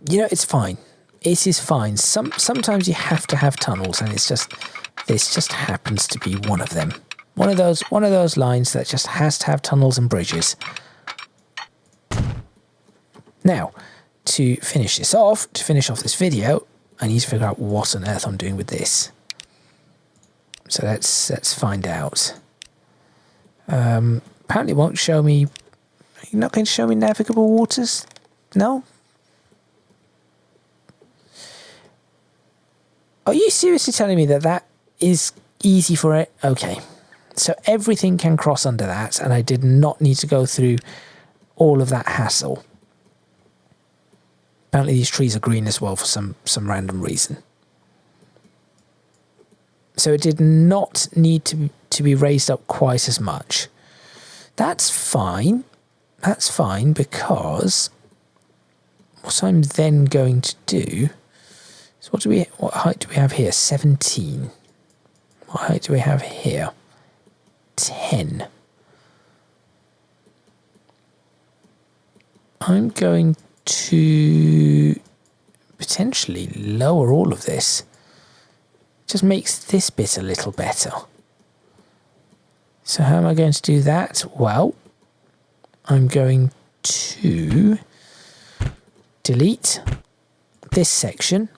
It's fine. It is fine. Sometimes you have to have tunnels, and this just happens to be one of them. One of those lines that just has to have tunnels and bridges. Now, to finish off this video, I need to figure out what on earth I'm doing with this. So let's find out. Apparently it won't show me... You're not going to show me navigable waters? No? Are you seriously telling me that is easy for it? Okay. So everything can cross under that, and I did not need to go through all of that hassle. Apparently these trees are green as well for some random reason. So it did not need to be raised up quite as much. That's fine. That's fine, because what I'm then going to do is what height do we have here? 17. What height do we have here? 10. I'm going to potentially lower all of this. Just makes this bit a little better. So how am I going to do that? Well, I'm going to delete this section.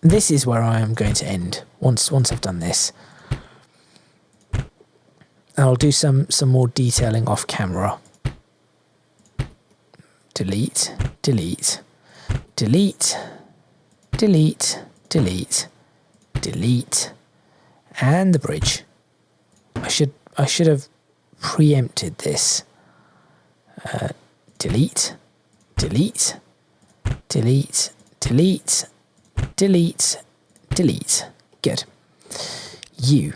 This is where I am going to end once I've done this. I'll do some more detailing off camera. Delete, delete, delete, delete, delete, delete, and the bridge. I should have preempted this. Delete, delete, delete, delete, delete, delete. Good. You,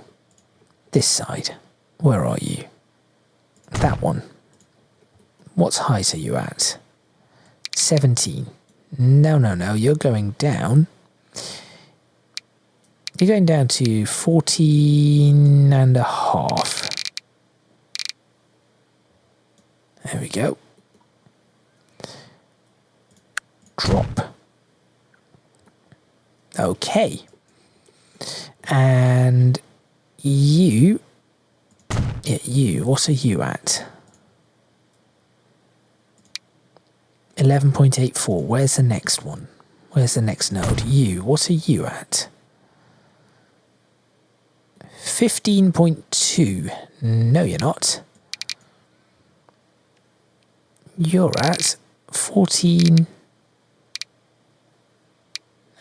this side. Where are you? That one. What height are you at? 17. No. You're going down. You're going down to 14 and a half. There we go. Drop. Okay. And you... Yeah, you. What are you at? 11.84. Where's the next one? Where's the next node? You. What are you at? 15.2. No, you're not. You're at 14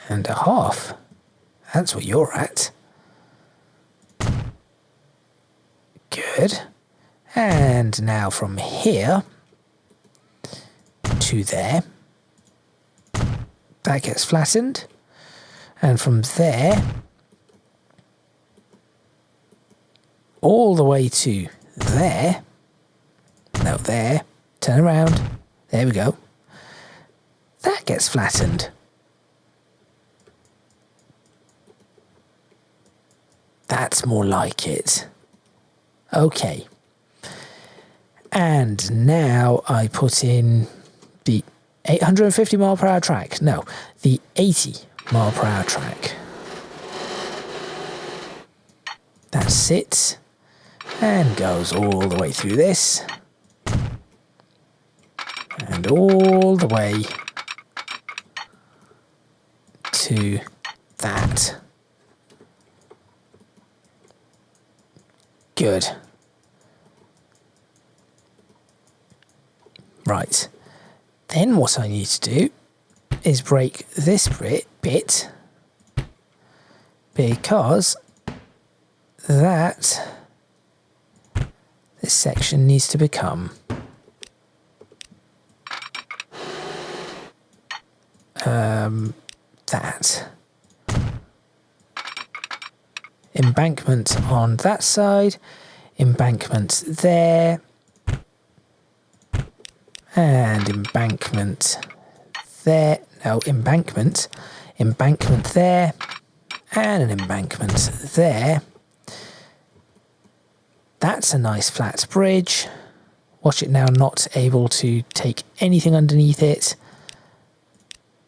and a half. That's what you're at. Good. And now from here to there. That gets flattened. And from there, all the way to there. No, there. Turn around. There we go. That gets flattened. That's more like it. Okay. And now I put in the 850 mile per hour track. No, the 80 mile per hour track. That sits and goes all the way through this. And all the way to that. Good. Right. Then what I need to do is break this bit because this section needs to become that. Embankment on that side, embankment there, and embankment there. No, embankment there, and an embankment there. That's a nice flat bridge. Watch it now, not able to take anything underneath it.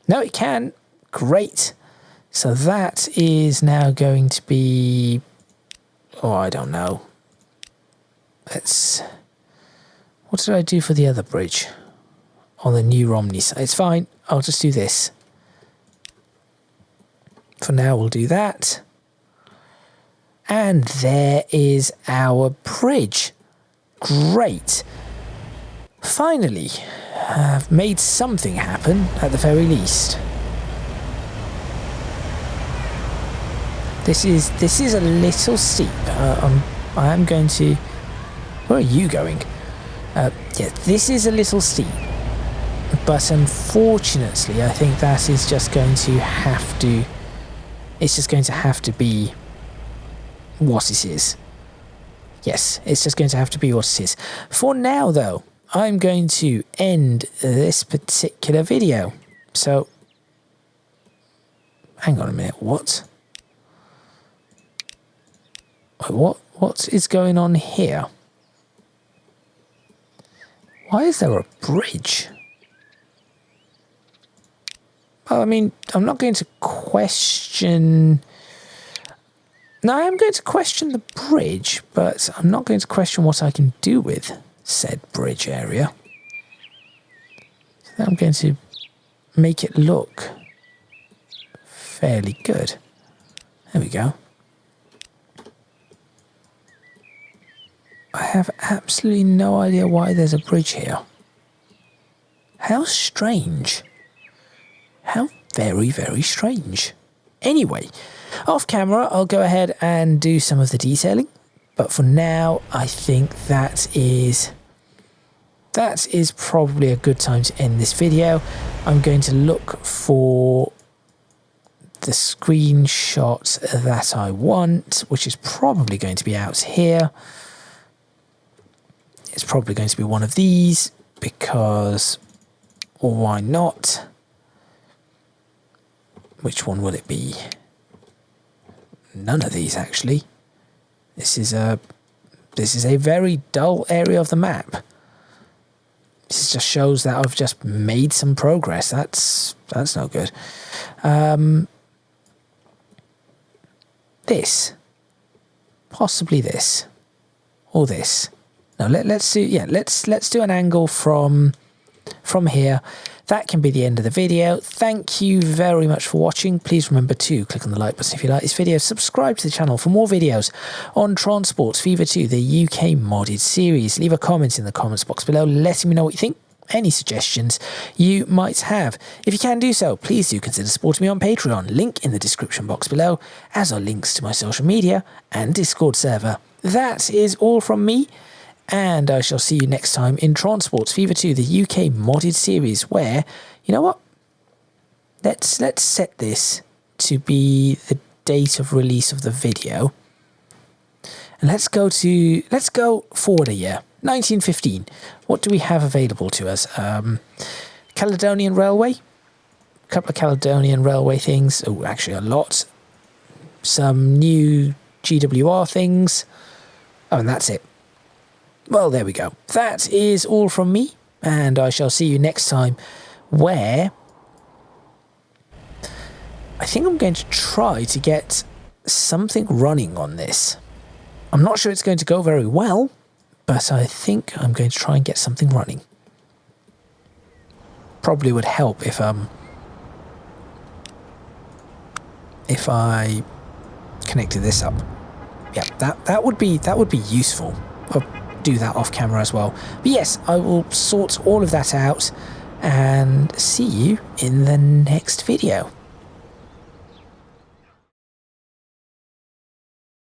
No, it can. Great. So that is now going to be... Oh, I don't know. What did I do for the other bridge? On the new Romney side. It's fine. I'll just do this. For now, we'll do that. And there is our bridge. Great. Finally, I've made something happen at the very least. This is a little steep. I am going to... Where are you going? Yeah, this is a little steep. But unfortunately, I think that is just going to have to... It's just going to have to be what it is. Yes, it's just going to have to be what it is. For now, though, I'm going to end this particular video. So, hang on a minute. What? What is going on here? Why is there a bridge? Well, I mean, I'm not going to question... No, I am going to question the bridge, but I'm not going to question what I can do with said bridge area. So I'm going to make it look fairly good. There we go. I have absolutely no idea why there's a bridge here. How strange. How very, very strange. Anyway, off camera, I'll go ahead and do some of the detailing. But for now, I think that is probably a good time to end this video. I'm going to look for the screenshot that I want, which is probably going to be out here. It's probably going to be one of these, because why not? Which one will it be? None of these, actually. This is a very dull area of the map. This just shows that I've just made some progress. That's no good. This, possibly this, or this. No, let's do an angle from here. That can be the end of the video. Thank you very much for watching. Please remember to click on the like button if you like this video. Subscribe to the channel for more videos on Transport Fever 2, the UK modded series. Leave a comment in the comments box below, letting me know what you think. Any suggestions you might have. If you can do so, please do consider supporting me on Patreon. Link in the description box below, as are links to my social media and Discord server. That is all from me. and I shall see you next time in Transports Fever 2, the UK modded series, where, you know what? Let's set this to be the date of release of the video. And let's go forward a year. 1915. What do we have available to us? Caledonian Railway. A couple of Caledonian Railway things. Oh, actually a lot. Some new GWR things. Oh, and that's it. Well, there we go. That is all from me, and I shall see you next time, where I think I'm going to try to get something running on this. I'm not sure it's going to go very well, but I think I'm going to try and get something running. Probably would help if I connected this up. Yeah, that would be useful. I'll do that off camera as well. But yes, I will sort all of that out and see you in the next video.